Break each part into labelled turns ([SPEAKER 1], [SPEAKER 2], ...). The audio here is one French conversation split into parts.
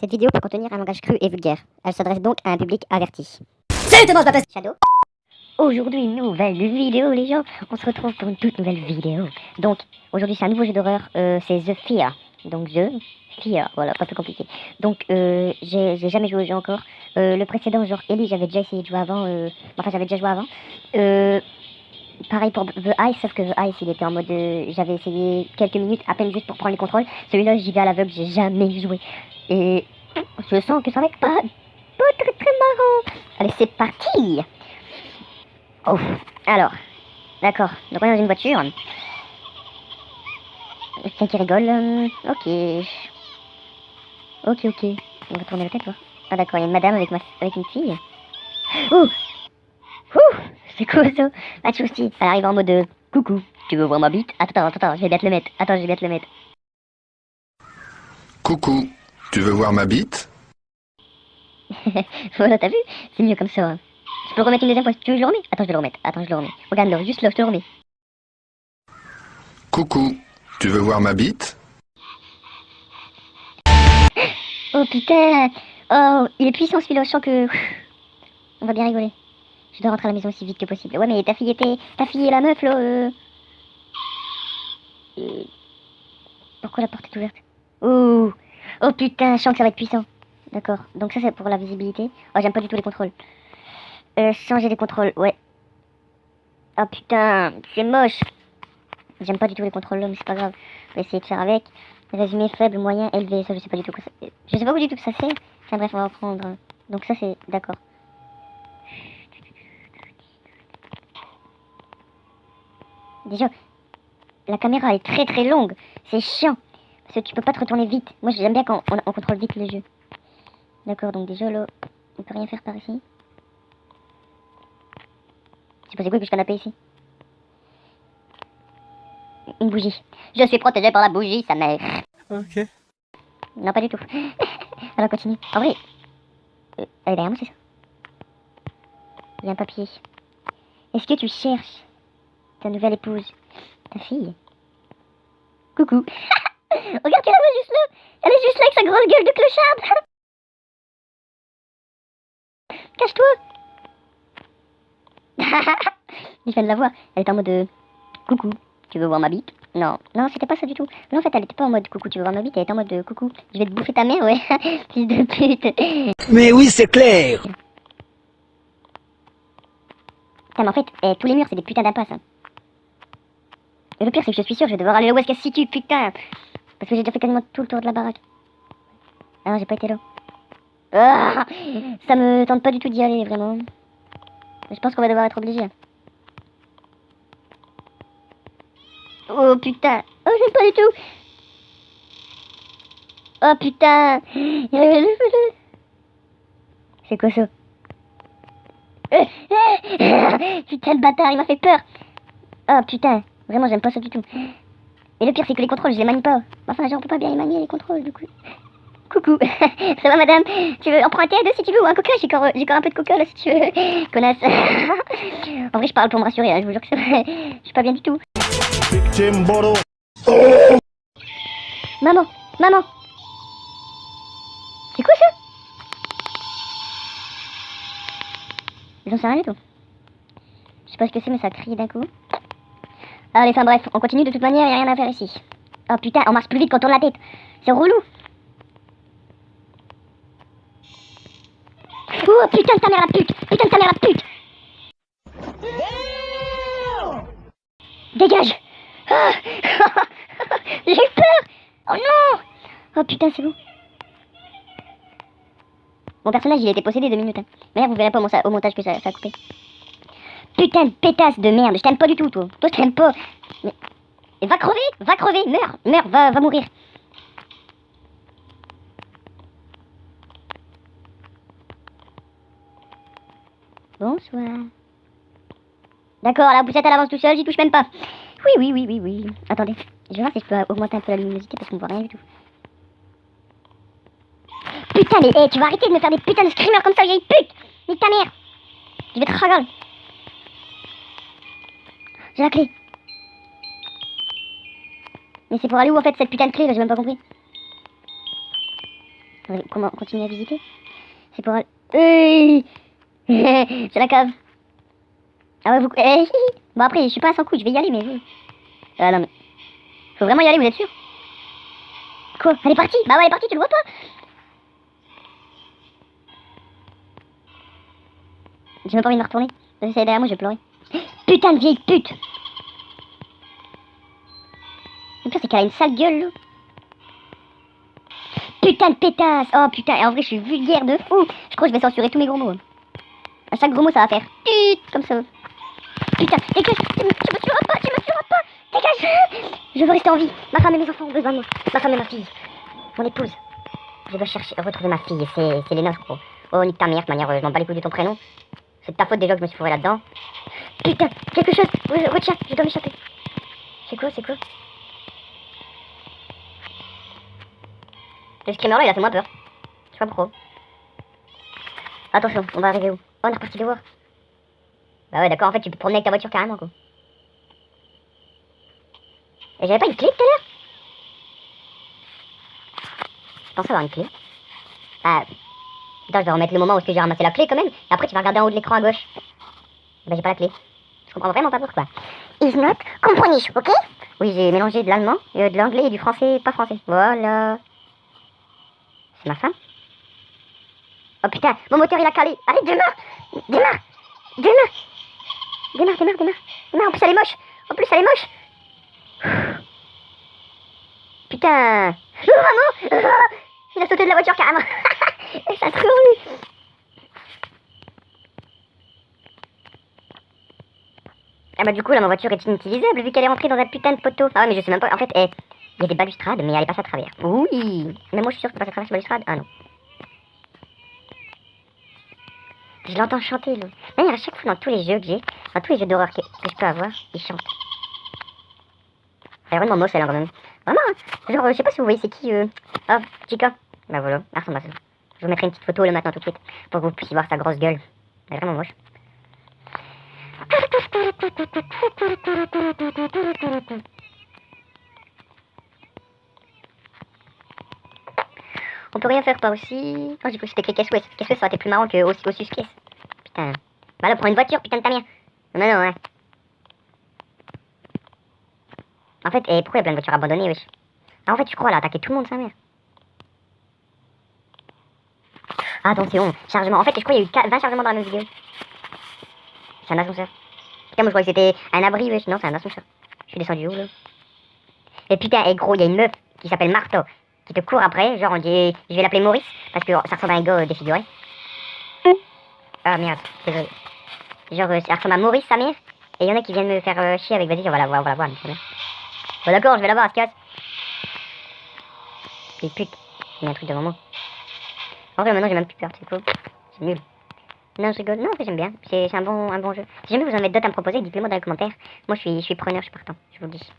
[SPEAKER 1] Cette vidéo peut contenir un langage cru et vulgaire. Elle s'adresse donc à un public averti.
[SPEAKER 2] C'était dans la
[SPEAKER 1] Shadow.
[SPEAKER 2] Aujourd'hui, nouvelle vidéo, les gens. On se retrouve pour une toute nouvelle vidéo. Donc, aujourd'hui, c'est un nouveau jeu d'horreur. C'est The Fear. Donc, The Fear. Voilà, pas plus compliqué. Donc, j'ai jamais joué au jeu encore. Le précédent, genre Ellie, j'avais déjà essayé de jouer avant. Enfin, j'avais déjà joué avant. Pareil pour The Ice, sauf que The Ice, il était en mode. J'avais essayé quelques minutes, à peine juste pour prendre les contrôles. Celui-là, j'y vais à l'aveugle, j'ai jamais joué. Et je sens que ça va être pas très très marrant. Allez, c'est parti. Oh, alors, d'accord. Donc on est dans une voiture. Quelqu'un qui rigole. Ok. Ok. On va tourner la tête, quoi. Ah d'accord, il y a une madame avec une fille. Ouh. C'est cool ça. Pas de soucis. Elle arrive en mode coucou. Tu veux voir ma bite? Attends, je vais bien te le mettre. Attends, je vais bien te le mettre.
[SPEAKER 3] Coucou, tu veux voir ma bite?
[SPEAKER 2] Voilà, t'as vu? C'est mieux comme ça. Hein. Je peux le remettre une deuxième fois si tu veux, je le remets. Attends, je vais le remettre. Regarde-le, juste là, je te le remets.
[SPEAKER 3] Coucou, tu veux voir ma bite?
[SPEAKER 2] Oh putain. Oh, il est puissant celui-là, je sens que... On va bien rigoler. Je dois rentrer à la maison aussi vite que possible. Ouais, mais ta fille et la meuf, là... Pourquoi la porte est ouverte? Oh putain, je sens que ça va être puissant. D'accord, donc ça c'est pour la visibilité. Oh, j'aime pas du tout les contrôles. Changer les contrôles, ouais. Oh putain, c'est moche. J'aime pas du tout les contrôles là, mais c'est pas grave. On va essayer de faire avec. Résumé faible, moyen, élevé. Ça, je sais pas du tout quoi ça... Je sais pas du tout que ça c'est. Enfin bref, on va prendre... Donc ça c'est... D'accord. Déjà, la caméra est très très longue. C'est chiant. Parce que tu peux pas te retourner vite. Moi j'aime bien quand on contrôle vite le jeu. D'accord, donc déjà là, on peut rien faire par ici. C'est passé quoi que je canapé ici? Une bougie. Je suis protégé par la bougie, sa mère.
[SPEAKER 4] Ok.
[SPEAKER 2] Non, pas du tout. Alors continue. En vrai, elle est derrière moi, c'est ça? Il y a un papier. Est-ce que tu cherches ta nouvelle épouse? Ta fille? Coucou. Regarde qu'elle est juste là. Elle est juste là avec sa grosse gueule de clocharde. Cache-toi. Je viens de la voir. Elle est en mode coucou. Tu veux voir ma bite? Non, c'était pas ça du tout. Non, en fait, elle était pas en mode coucou, tu veux voir ma bite, elle était en mode coucou. Je vais te bouffer ta mère, ouais. Fils de pute.
[SPEAKER 4] Mais oui, c'est clair.
[SPEAKER 2] Putain, mais en fait, tous les murs, c'est des putains d'impasses. Hein. Et le pire, c'est que je suis sûr, je vais devoir aller là où est-ce qu'elle se situe, putain. Parce que j'ai déjà fait quasiment tout le tour de la baraque. Ah non, j'ai pas été là. Ah, ça me tente pas du tout d'y aller, vraiment. Je pense qu'on va devoir être obligé. Oh putain. Oh, j'aime pas du tout. Oh putain. C'est quoi ça? Putain de bâtard, il m'a fait peur. Oh putain. Vraiment, j'aime pas ça du tout. Et le pire, c'est que les contrôles, je les manie pas. Enfin, genre, on peut pas bien les manier, les contrôles, du coup. Coucou. Ça va, madame? Tu veux en prendre un thé, deux, si tu veux, ou un coca? J'ai encore un peu de coca, là, si tu veux. Connasse. En vrai, je parle pour me rassurer, hein, je vous jure que c'est vrai. Je suis pas bien du tout. Maman. C'est quoi ça? J'en sais rien du tout. Je sais pas ce que c'est, mais ça crie d'un coup. Allez, enfin bref, on continue de toute manière, y a rien à faire ici. Oh putain, on marche plus vite quand on tourne la tête. C'est relou. Oh putain de ta mère la pute. Dégage. Ah. J'ai eu peur. Oh non. Oh putain, c'est bon. Mon personnage, il a été possédé 2 minutes. Hein. Mais là, vous verrez pas au montage que ça a coupé. Putain de pétasse de merde. Je t'aime pas du tout, toi. Toi, je t'aime pas. Mais... Va crever. Meurs, va mourir. Bonsoir. D'accord, la poussette elle avance tout seul, j'y touche même pas. Oui. Attendez, je vais voir si je peux augmenter un peu la luminosité parce qu'on voit rien du tout. Putain, mais tu vas arrêter de me faire des putains de screamers comme ça, vieille pute. Nique ta mère. Je vais te ragal. J'ai la clé. Mais c'est pour aller où en fait cette putain de clé là, j'ai même pas compris. Comment continuer à visiter? C'est pour... Hey c'est la cave. Ah ouais, vous... Bon après, je suis pas à 100 coups, je vais y aller, mais... Ah non mais... Faut vraiment y aller, vous êtes sûr? Quoi? Elle est partie? Bah ouais, elle est partie, tu le vois pas? J'ai même pas envie de me retourner. Si elle est derrière moi, je vais pleurer. Putain de vieille pute! Le pire, c'est qu'elle a une sale gueule, là. Putain de pétasse! Oh putain, et en vrai, je suis vulgaire de fou! Je crois que je vais censurer tous mes gros mots. À chaque gros mot, ça va faire tut comme ça. Putain, dégage! Tu me tueras pas! Tu me tueras pas! Dégage! Je veux rester en vie. Ma femme et mes enfants ont besoin de moi. Ma femme et ma fille. Mon épouse. Je dois chercher, retrouver ma fille. C'est les nôtres, gros. Oh, nique ta mère, de manière, je m'en bats les couilles de ton prénom. C'est de ta faute déjà que je me suis fourré là-dedans. Putain, quelque chose! Retiens, je dois m'échapper. C'est quoi? C'est quoi? Le screamer là, il a fait moins peur. Je sais pas pourquoi. Attention, on va arriver où? Oh, on est reparti de voir. Bah ouais, d'accord, en fait, tu peux te promener avec ta voiture carrément, quoi. Et j'avais pas une clé tout à l'heure? Je pensais avoir une clé. Ah. Putain, je vais remettre le moment où j'ai ramassé la clé quand même. Et après, tu vas regarder en haut de l'écran à gauche. Bah, j'ai pas la clé. Je comprends vraiment pas pourquoi. Is not comprenez, ok? Oui, j'ai mélangé de l'allemand, de l'anglais et du français, pas français. Voilà. C'est ma femme? Oh putain, mon moteur il a calé. Allez, démarre! Démarre! Démarre! Démarre, démarre, démarre. Démarre, en plus elle est moche. En plus elle est moche. Putain. Oh maman! Il a sauté de la voiture carrément. Et ça se roule. Ah bah du coup là ma voiture est inutilisable vu qu'elle est rentrée dans un putain de poteau. Ah ouais mais je sais même pas. En fait, il y a des balustrades mais elle est passée à travers. Oui. Mais moi je suis sûre que je peux passer à travers ces balustrades. Ah non. Je l'entends chanter, là. D'ailleurs, à chaque fois dans tous les jeux que j'ai, dans tous les jeux d'horreur que je peux avoir, il chante. Elle est vraiment moche, elle, quand même. Vraiment, hein. Genre, je sais pas si vous voyez, c'est qui, Oh, Chica. Bah voilà, elle ressemble à ça. Je vous mettrai une petite photo là maintenant tout de suite, pour que vous puissiez voir sa grosse gueule. Elle est vraiment moche. On peut rien faire par aussi. Oh, j'ai cru que c'était écrit caisse-ouest. Caisse-ouest, ça aurait été plus marrant que au sus-caisse. Putain. Bah là, prends une voiture, putain de ta mère. Non, non, ouais. En fait, pourquoi il y a plein de voitures abandonnées, wesh? Ah, en fait, je crois, elle a attaqué tout le monde, sa mère. Ah, attention, chargement. En fait, je crois qu'il y a eu 20 chargements dans la même vidéo. C'est un ascenseur. Putain, moi, je croyais que c'était un abri, wesh. Non, c'est un ascenseur. Je suis descendu où, là? Et putain, gros, il y a une meuf qui s'appelle Marteau, qui te court après. Genre, on dit, je vais l'appeler Maurice, parce que ça ressemble à un gars défiguré. Ah, merde, désolé. Genre, ça ressemble à Maurice, sa mère. Et il y en a qui viennent me faire chier avec, vas-y, on va la voir, mais bon, d'accord, je vais la voir, elle se casse. Et pute, il y a un truc devant moi. En vrai, maintenant j'ai même plus peur, c'est cool. C'est nul. Non, je rigole. Non, en fait, j'aime bien. C'est un bon jeu. Si jamais vous en avez d'autres à me proposer, dites-le moi dans les commentaires. Moi, je suis preneur, je suis partant. Je vous le dis.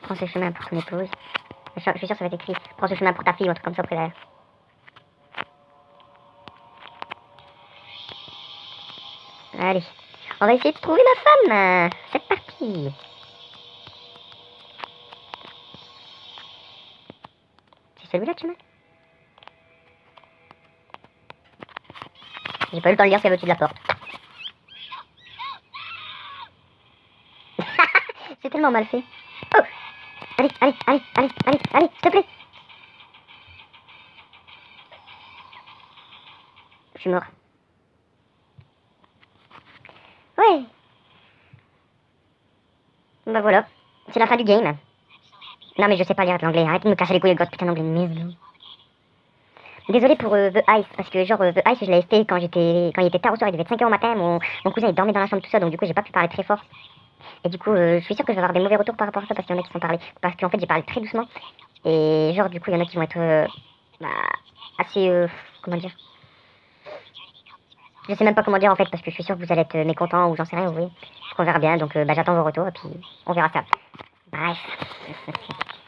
[SPEAKER 2] Prends ce chemin pour ton épouse. Je suis sûr que ça va être écrit. Prends ce chemin pour ta fille ou un truc comme ça après derrière. Allez. On va essayer de trouver ma femme. C'est parti. C'est celui-là le chemin? J'ai pas eu le temps de lire ce qu'il y avait au-dessus de la porte. C'est tellement mal fait. Oh! Allez, allez, allez, allez, allez, allez, s'il te plaît. Je suis mort. Ouais. Bah voilà. C'est la fin du game. Non mais je sais pas lire de l'anglais. Arrête de me casser les couilles avec votre putain d'anglais de merde. Désolé pour The Ice, parce que genre The Ice je l'avais fait quand il était tard au soir, il devait être 5h au matin, mon cousin il dormait dans la chambre tout ça, donc du coup j'ai pas pu parler très fort. Et du coup je suis sûre que je vais avoir des mauvais retours par rapport à ça parce qu'il y en a qui sont parlés. Parce qu'en fait j'ai parlé très doucement. Et genre du coup il y en a qui vont être assez comment dire. Je sais même pas comment dire en fait parce que je suis sûre que vous allez être mécontents ou j'en sais rien, vous voyez. Donc on verra bien, donc j'attends vos retours et puis on verra ça. Bref.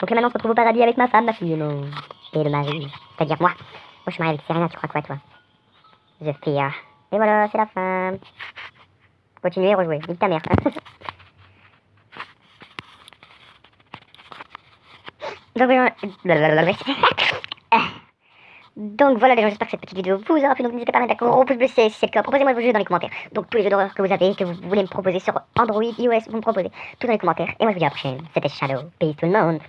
[SPEAKER 2] Donc là maintenant on se retrouve au paradis avec ma femme, ma fille et le mari. C'est-à-dire moi. Moi je suis mariée avec Serena, tu crois quoi toi? The Fear. Et voilà, c'est la fin. Continuez, rejouer. Nique ta mère. Donc voilà les gens, j'espère que cette petite vidéo vous aura plu. Donc n'hésitez pas à mettre un gros pouce bleu si c'est le cas. Proposez-moi vos jeux dans les commentaires. Donc tous les jeux d'horreur que vous avez, que vous voulez me proposer sur Android, iOS, vous me proposez tout dans les commentaires. Et moi je vous dis à la prochaine. C'était Shadow. Peace tout le monde.